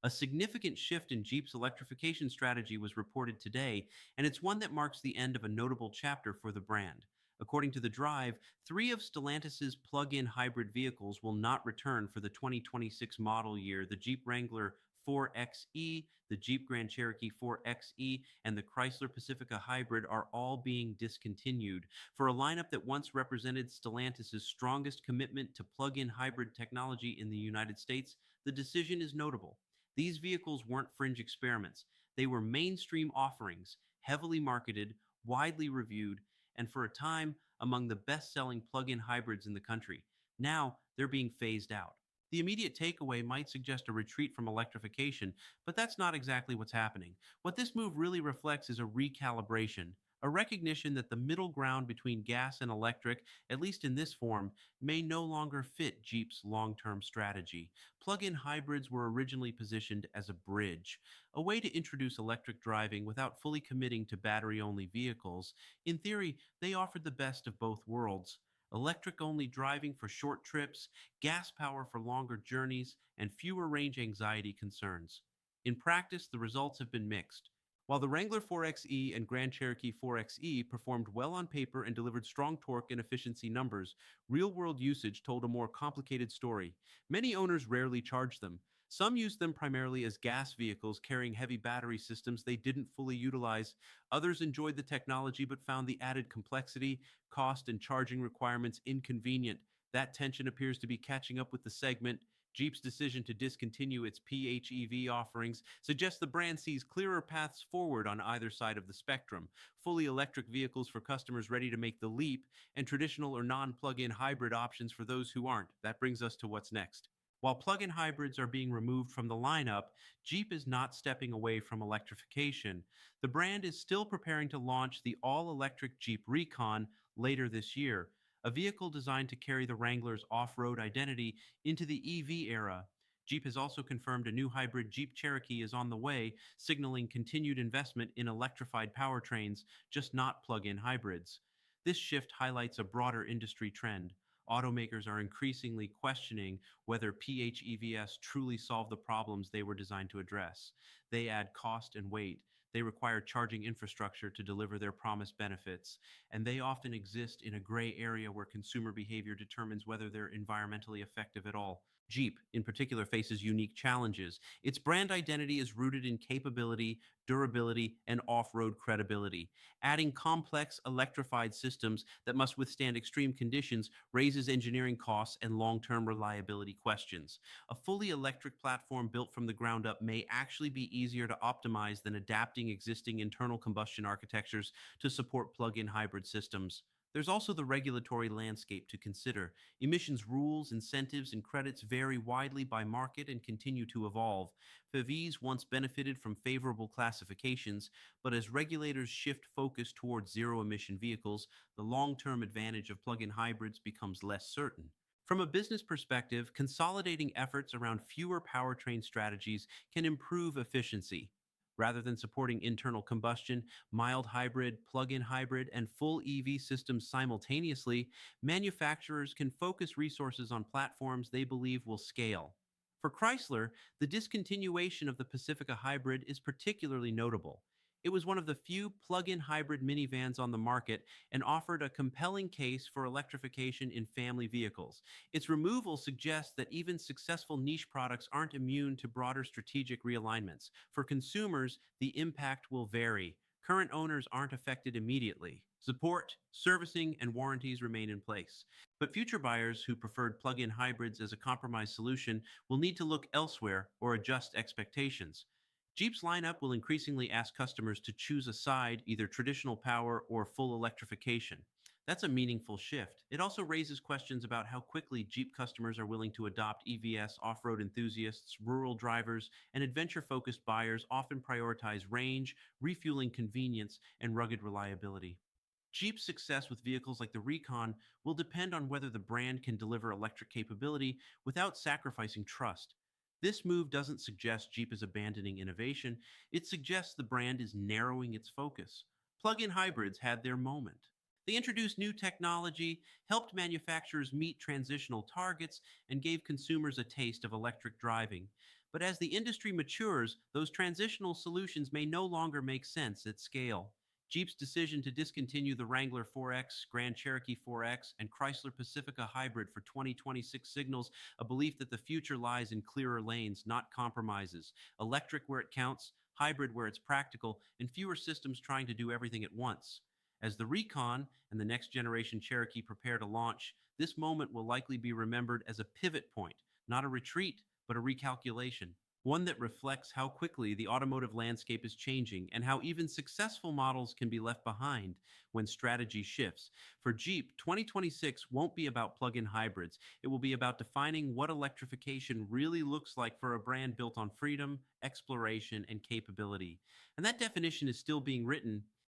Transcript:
A significant shift in Jeep's electrification strategy was reported today, and it's one that marks the end of a notable chapter for the brand. According to The Drive, three of Stellantis's plug-in hybrid vehicles will not return for the 2026 model year: the Jeep Wrangler 4xe, the Jeep Grand Cherokee 4xe, and the Chrysler Pacifica Hybrid are all being discontinued. For a lineup that once represented Stellantis's strongest commitment to plug-in hybrid technology in the United States, the decision is notable. These vehicles weren't fringe experiments. They were mainstream offerings, heavily marketed, widely reviewed, and for a time among the best selling plug in hybrids in the country. Now they're being phased out. The immediate takeaway might suggest a retreat from electrification, but that's not exactly what's happening. What this move really reflects is a recalibration, a recognition that the middle ground between gas and electric, at least in this form, may no longer fit Jeep's long term strategy. Plug in hybrids were originally positioned as a bridge, a way to introduce electric driving without fully committing to battery only vehicles. In theory, they offered the best of both worlds: electric only driving for short trips, gas power for longer journeys, and fewer range anxiety concerns. In practice, the results have been mixed. While the Wrangler 4xe and Grand Cherokee 4xe performed well on paper and delivered strong torque and efficiency numbers, real world usage told a more complicated story. Many owners rarely charged them. Some used them primarily as gas vehicles carrying heavy battery systems they didn't fully utilize. Others enjoyed the technology but found the added complexity, cost, and charging requirements inconvenient. That tension appears to be catching up with the segment. Jeep's decision to discontinue its PHEV offerings suggests the brand sees clearer paths forward on either side of the spectrum: fully electric vehicles for customers ready to make the leap, and traditional or non plug in hybrid options for those who aren't. That brings us to what's next. While plug in hybrids are being removed from the lineup, Jeep is not stepping away from electrification. The brand is still preparing to launch the all electric Jeep Recon later this year, a vehicle designed to carry the Wrangler's off road identity into the EV era. Jeep has also confirmed a new hybrid Jeep Cherokee is on the way, signaling continued investment in electrified powertrains, just not plug in hybrids. This shift highlights a broader industry trend. Automakers are increasingly questioning whether PHEVs truly solve the problems they were designed to address. They add cost and weight. They require charging infrastructure to deliver their promised benefits, and they often exist in a gray area where consumer behavior determines whether they're environmentally effective at all. Jeep, in particular, faces unique challenges. Its brand identity is rooted in capability, durability, and off road credibility. Adding complex electrified systems that must withstand extreme conditions raises engineering costs and long term reliability questions. A fully electric platform built from the ground up may actually be easier to optimize than adapting existing internal combustion architectures to support plug in hybrid systems. There's also the regulatory landscape to consider. Emissions rules, incentives, and credits vary widely by market and continue to evolve. PHEVs once benefited from favorable classifications, but as regulators shift focus towards zero emission vehicles, the long term advantage of plug in hybrids becomes less certain. From a business perspective, consolidating efforts around fewer powertrain strategies can improve efficiency. Rather than supporting internal combustion, mild hybrid, plug in hybrid, and full EV systems simultaneously, manufacturers can focus resources on platforms they believe will scale. For Chrysler, the discontinuation of the Pacifica Hybrid is particularly notable. It was one of the few plug in hybrid minivans on the market and offered a compelling case for electrification in family vehicles. Its removal suggests that even successful niche products aren't immune to broader strategic realignments. For consumers, the impact will vary. Current owners aren't affected immediately. Support, servicing, and warranties remain in place. But future buyers who preferred plug in hybrids as a compromise solution will need to look elsewhere or adjust expectations. Jeep's lineup will increasingly ask customers to choose a side, either traditional power or full electrification. That's a meaningful shift. It also raises questions about how quickly Jeep customers are willing to adopt EVs. Off road enthusiasts, rural drivers, and adventure focused buyers often prioritize range, refueling convenience, and rugged reliability. Jeep's success with vehicles like the Recon will depend on whether the brand can deliver electric capability without sacrificing trust. This move doesn't suggest Jeep is abandoning innovation, it suggests the brand is narrowing its focus. Plug in hybrids had their moment. They introduced new technology, helped manufacturers meet transitional targets, and gave consumers a taste of electric driving. But as the industry matures, those transitional solutions may no longer make sense at scale. Jeep's decision to discontinue the Wrangler 4X, Grand Cherokee 4X, and Chrysler Pacifica Hybrid for 2026 signals a belief that the future lies in clearer lanes, not compromises. Electric where it counts, hybrid where it's practical, and fewer systems trying to do everything at once. As the Recon and the next generation Cherokee prepare to launch, this moment will likely be remembered as a pivot point, not a retreat, but a recalculation. One that reflects how quickly the automotive landscape is changing and how even successful models can be left behind when strategy shifts. For Jeep, 2026 won't be about plug in hybrids. It will be about defining what electrification really looks like for a brand built on freedom, exploration, and capability. And that definition is still being written,